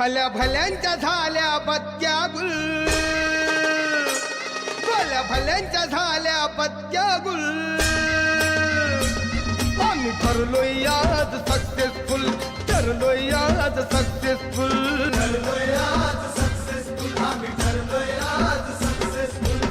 भल्या भल्यांच्या झाल्या बत्त्या गुल, भल्या भल्यांच्या झाल्या बत्त्या गुल. आम्ही ठरलोय आज सक्सेसफुल, ठरलोय आज सक्सेसफुल, ठरलोय आज सक्सेसफुल, आम्ही ठरलोय आज सक्सेसफुल.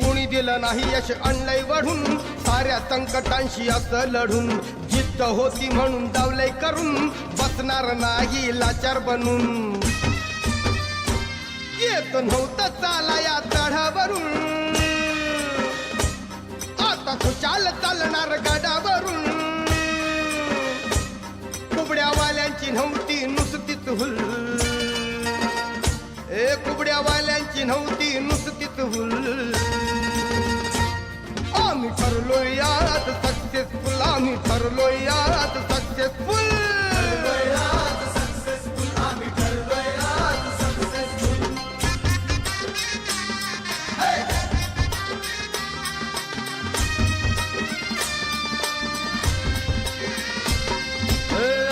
कोणी दिलं नाही यश आणलंय वढून, साऱ्या संकटांशी असं लढून. जिद्द होती म्हणून दावलंय करून, बसणार नाही लाचार बनून. येत नव्हतं चाला या चढावरून, आता खुशाल चालणार गडावरून. कुबड्यावाल्यांची नव्हती नुसतीच हुल, ए कुबड्यावाल्यांची नव्हती नुसतीच हुल. आम्ही ठरलोय आज सक्सेसफुल, आम्ही ठरलोय आज सक्सेसफुल. ठरलोय आज सक्सेसफुल, आम्ही ठरलोय आज सक्सेसफुल.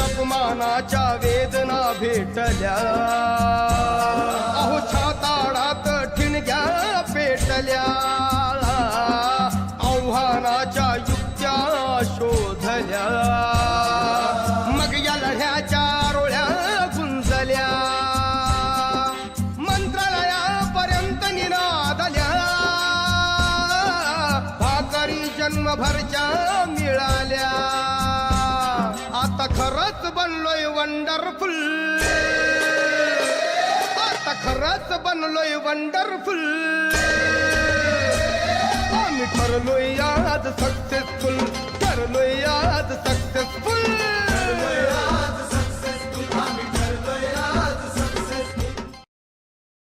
अपमानाच्या वेदना भेटल्या, अहो छाताडात ठिणग्या पेटल्या. आव्हानाच्या युक्त्या शोधल्या, मग या लढ्याच्या रोळ्या गुंजल्या. मंत्रालयापर्यंत निनादल्या, भाकरी जन्मभरच्या मिळाल्या. आता खरंच बनलोय वंडरफुल, आता खरंच बनलोय वंडरफुल. आम्ही ठरलोय आज सक्सेसफुल, ठरलोय आज सक्सेसफुल.